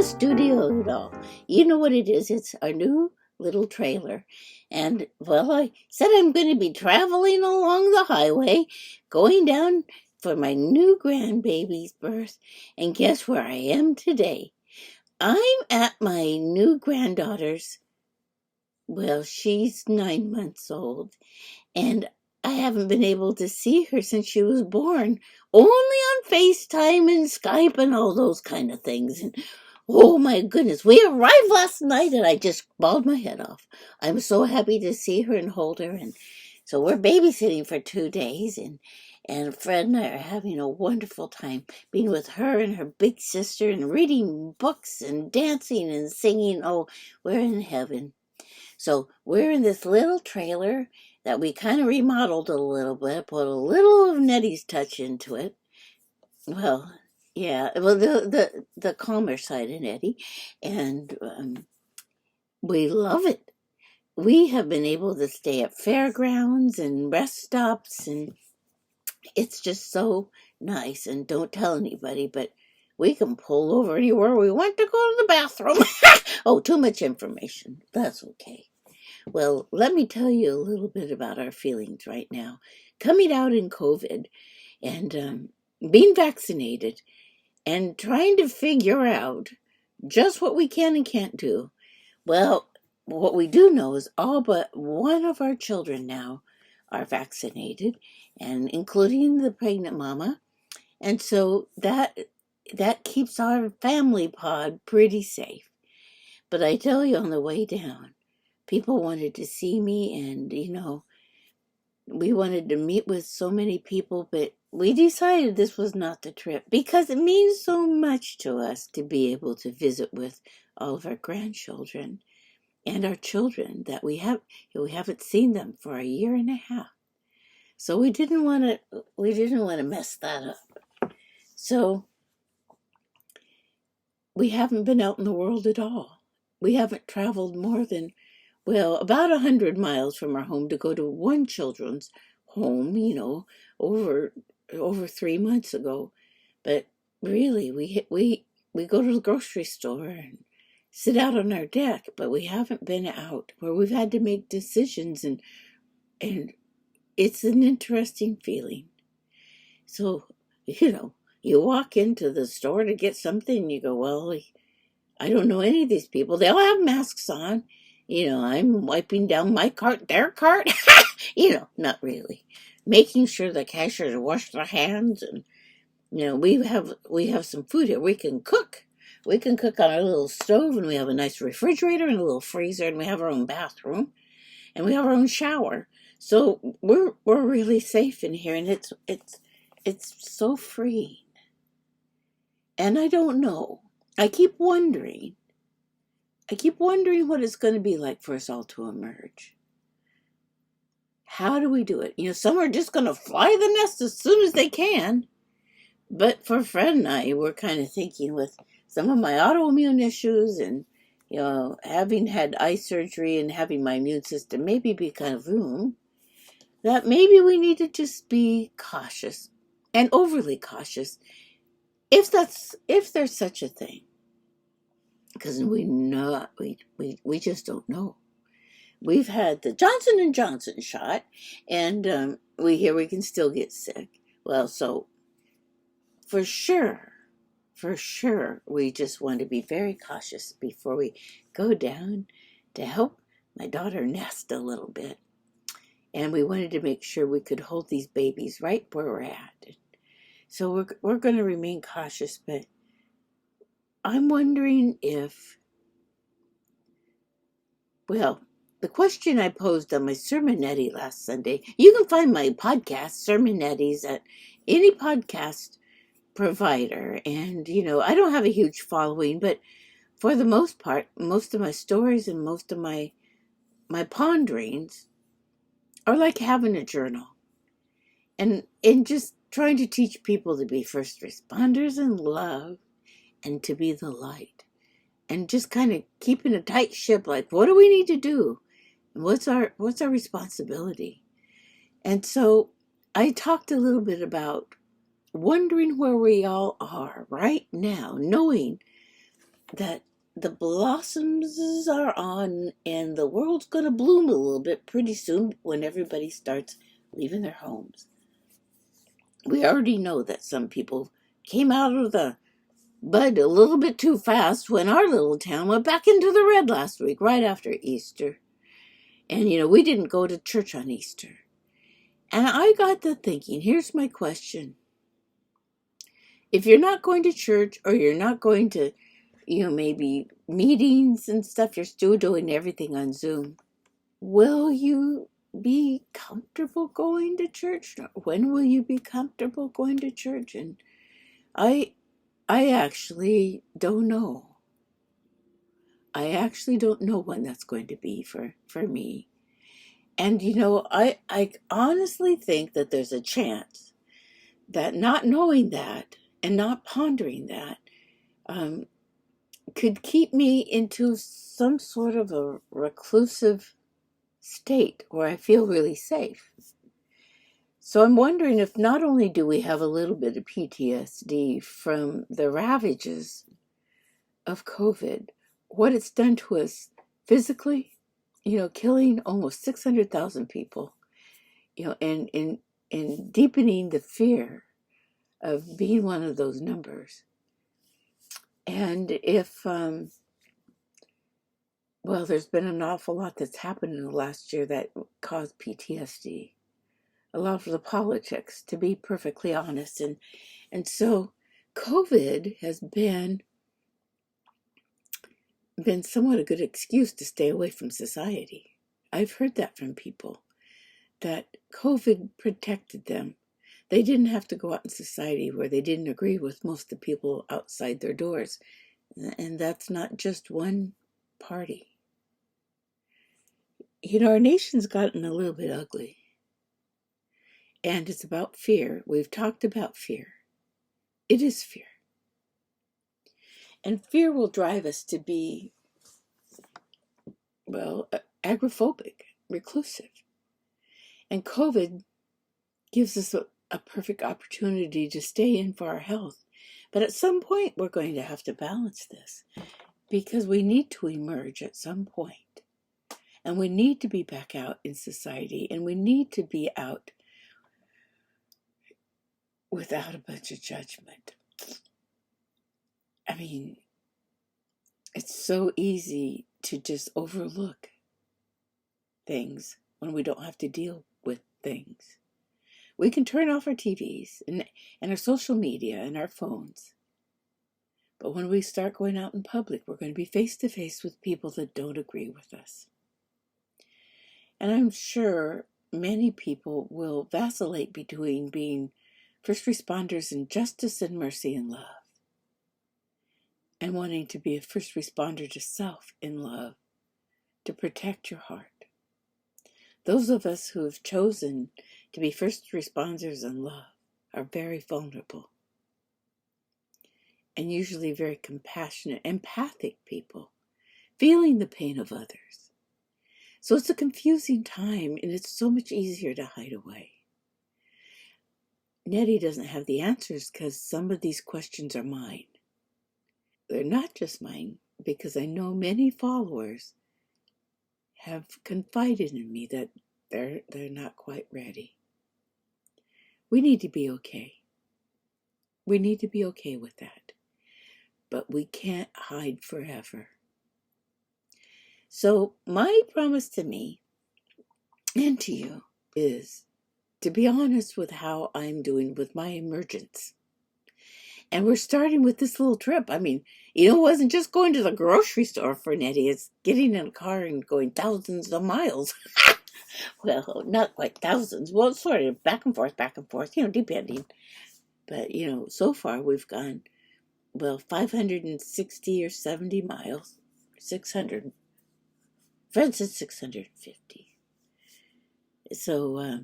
studio at all. You know what it is? It's our new little trailer. And, well, I said I'm going to be traveling along the highway, going down for my new grandbaby's birth. And guess where I am today? I'm at my new granddaughter's. Well, she's 9 months old. And I haven't been able to see her since she was born. Only on FaceTime and Skype and all those kind of things. And oh my goodness, we arrived last night and I just bawled my head off. I'm so happy to see her and hold her. And so we're babysitting for 2 days, and Fred and I are having a wonderful time being with her and her big sister and reading books and dancing and singing. Oh, we're in heaven. So we're in this little trailer that we kind of remodeled a little bit, put a little of Nettie's touch into it. Well, yeah, well, the calmer side of Nettie, and we love it. We have been able to stay at fairgrounds and rest stops, and it's just so nice. And don't tell anybody, but we can pull over anywhere we want to go to the bathroom. Oh, too much information. That's okay. Well, let me tell you a little bit about our feelings right now. Coming out in COVID and being vaccinated and trying to figure out just what we can and can't do. Well, what we do know is all but one of our children now are vaccinated, and including the pregnant mama. And so that keeps our family pod pretty safe. But I tell you, on the way down, people wanted to see me, and, we wanted to meet with so many people, but we decided this was not the trip because it means so much to us to be able to visit with all of our grandchildren and our children that we haven't seen them for a year and a half. So we didn't want to mess that up. So we haven't been out in the world at all. We haven't traveled more than, well, about 100 miles from our home to go to one children's home, over 3 months ago. But really, we go to the grocery store and sit out on our deck, but we haven't been out where we've had to make decisions, and it's an interesting feeling. So, you walk into the store to get something and you go, well, I don't know any of these people. They all have masks on. I'm wiping down my cart, their cart. Not really. Making sure the cashiers wash their hands, and we have some food here. We can cook. We can cook on our little stove, and we have a nice refrigerator and a little freezer, and we have our own bathroom, and we have our own shower. So we're really safe in here, and it's so freeing. And I don't know. I keep wondering what it's going to be like for us all to emerge. How do we do it? Some are just going to fly the nest as soon as they can. But for Fred and I, we're kind of thinking, with some of my autoimmune issues and, having had eye surgery and having my immune system maybe be kind of that maybe we need to just be cautious and overly cautious, if there's such a thing. Because we just don't know. We've had the Johnson & Johnson shot, and we hear we can still get sick. Well, so for sure, we just want to be very cautious before we go down to help my daughter nest a little bit. And we wanted to make sure we could hold these babies right where we're at. So we're going to remain cautious, but I'm wondering if, well, the question I posed on my Sermonetti last Sunday, you can find my podcast, Sermonettis, at any podcast provider. And, I don't have a huge following, but for the most part, most of my stories and most of my ponderings are like having a journal. And just trying to teach people to be first responders in love and to be the light. And just kind of keeping a tight ship, like, what do we need to do? And what's our responsibility? And so I talked a little bit about wondering where we all are right now, knowing that the blossoms are on and the world's going to bloom a little bit pretty soon when everybody starts leaving their homes. We already know that some people came out of the bud a little bit too fast when our little town went back into the red last week, right after Easter. And, we didn't go to church on Easter. And I got to thinking, here's my question. If you're not going to church or you're not going to, maybe meetings and stuff, you're still doing everything on Zoom, will you be comfortable going to church? When will you be comfortable going to church? And I actually don't know. I actually don't know when that's going to be for me. And, I honestly think that there's a chance that not knowing that and not pondering that could keep me into some sort of a reclusive state where I feel really safe. So I'm wondering if not only do we have a little bit of PTSD from the ravages of COVID, what it's done to us physically, killing almost 600,000 people, and deepening the fear of being one of those numbers. And if, there's been an awful lot that's happened in the last year that caused PTSD. A lot of the politics, to be perfectly honest. And so COVID has been somewhat a good excuse to stay away from society. I've heard that from people, that COVID protected them. They didn't have to go out in society where they didn't agree with most of the people outside their doors. And that's not just one party. Our nation's gotten a little bit ugly. And it's about fear. We've talked about fear. It is fear. And fear will drive us to be, agoraphobic, reclusive. And COVID gives us a perfect opportunity to stay in for our health. But at some point, we're going to have to balance this because we need to emerge at some point. And we need to be back out in society, and we need to be out without a bunch of judgment. I mean, it's so easy to just overlook things when we don't have to deal with things. We can turn off our TVs and our social media and our phones. But when we start going out in public, we're going to be face to face with people that don't agree with us. And I'm sure many people will vacillate between being first responders in justice and mercy and love, and wanting to be a first responder to self in love, to protect your heart. Those of us who have chosen to be first responders in love are very vulnerable, and usually very compassionate, empathic people, feeling the pain of others. So it's a confusing time, and it's so much easier to hide away. Nettie doesn't have the answers because some of these questions are mine. They're not just mine, because I know many followers have confided in me that they're not quite ready. We need to be okay. We need to be okay with that. But we can't hide forever. So my promise to me and to you is to be honest with how I'm doing with my emergence. And we're starting with this little trip. I mean, it wasn't just going to the grocery store for Nettie. It's getting in a car and going thousands of miles. Well, not quite thousands. Well, sort of back and forth, depending. But, so far we've gone, 560 or 70 miles. 600. Fred said 650. So,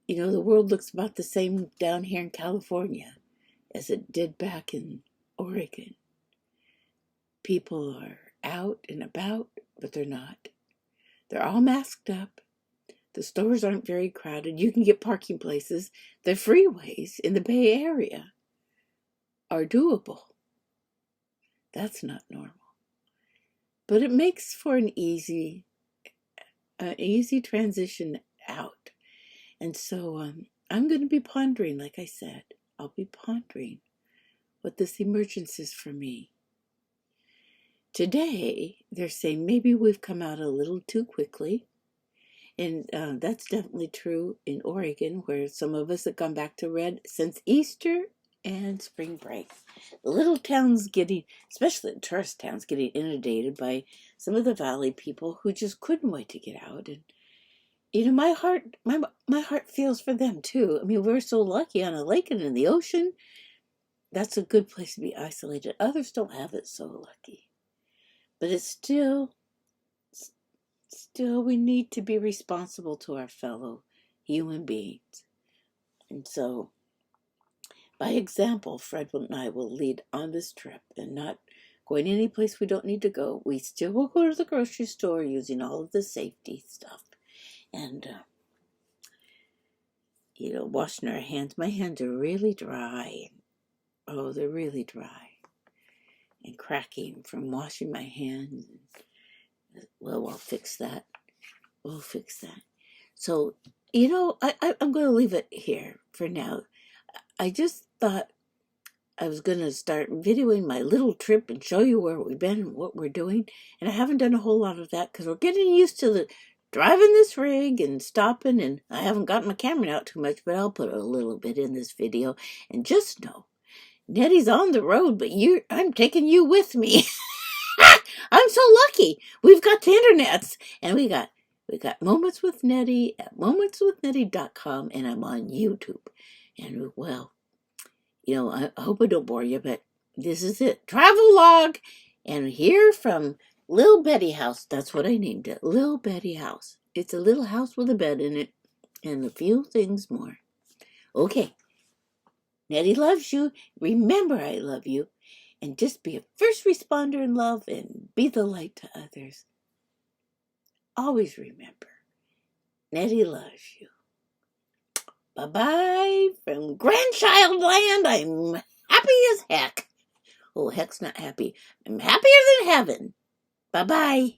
the world looks about the same down here in California as it did back in Oregon. People are out and about, but they're not. They're all masked up. The stores aren't very crowded. You can get parking places. The freeways in the Bay Area are doable. That's not normal. But it makes for an easy transition out. And so I'm going to be pondering, like I said, I'll be pondering what this emergence is for me. Today, they're saying maybe we've come out a little too quickly. And that's definitely true in Oregon, where some of us have gone back to red since Easter and spring break. The little towns especially the tourist towns, getting inundated by some of the valley people who just couldn't wait to get out. And my heart feels for them too. I mean, we're so lucky on a lake and in the ocean. That's a good place to be isolated. Others don't have it so lucky. But it's still we need to be responsible to our fellow human beings. And so, by example, Fred and I will lead on this trip and not going any place we don't need to go. We still will go to the grocery store using all of the safety stuff. And, washing our hands. My hands are really dry. Oh, they're really dry and cracking from washing my hands. Well, we'll fix that. We'll fix that. So, I'm going to leave it here for now. I just thought I was going to start videoing my little trip and show you where we've been and what we're doing. And I haven't done a whole lot of that because we're getting used to driving this rig and stopping. And I haven't gotten my camera out too much, but I'll put a little bit in this video. And just know, Nettie's on the road, but I'm taking you with me. I'm so lucky. We've got the internets, and we got Moments with Nettie at momentswithnettie.com, and I'm on YouTube. And well, I hope I don't bore you, but this is it. Travel log, and here from Lil Betty House. That's what I named it, Lil Betty House. It's a little house with a bed in it, and a few things more. Okay, Nettie loves you. Remember, I love you. And just be a first responder in love and be the light to others. Always remember, Nettie loves you. Bye-bye from grandchild land. I'm happy as heck. Oh, heck's not happy. I'm happier than heaven. Bye-bye.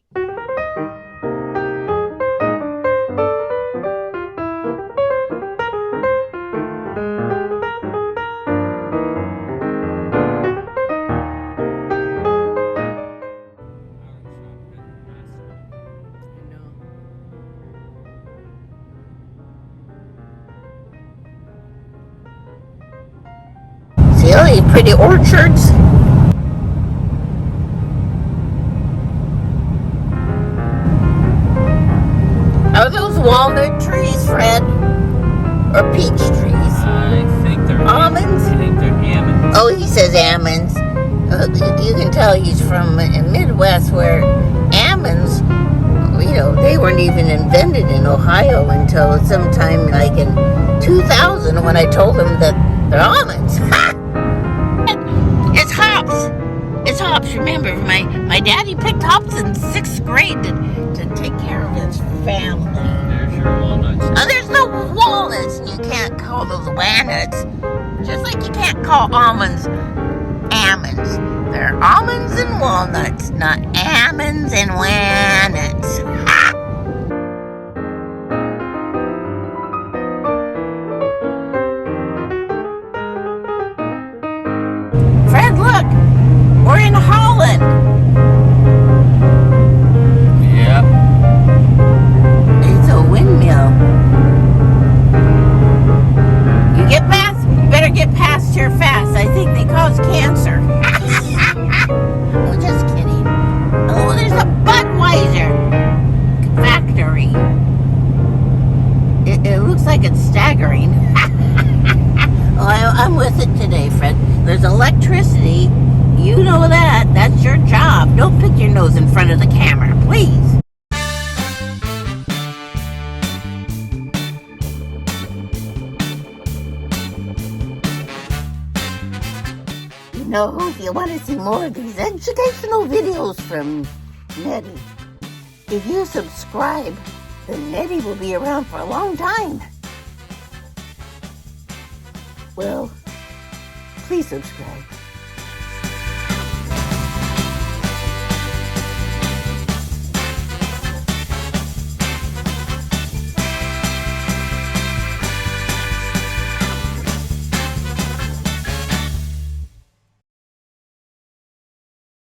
See all these pretty orchards? Are those walnut trees, Fred? Or peach trees? I think they're almonds. I think they're almonds. Oh, he says almonds. You can tell he's from the Midwest, where almonds, they weren't even invented in Ohio until sometime like in 2000 when I told him that they're almonds. It's hops. It's hops. Remember, my daddy picked hops in 6th grade to take care of his family. There's your walnuts. Oh, there's no walnuts, and you can't call those walnuts. Just like you can't call almonds almonds. They're almonds and walnuts, not almonds and walnuts. Fred, look! We're in Holland! Yep. It's a windmill. You better get past here fast. I think they cause cancer. I'm just kidding. Oh, there's a Budweiser factory. It looks like it's staggering. Oh, I'm with it today, Fred. There's electricity. You know that. That's your job. Don't pick your nose in front of the camera, please. If you want to see more of these educational videos from Nettie, if you subscribe, then Nettie will be around for a long time. Well, please subscribe.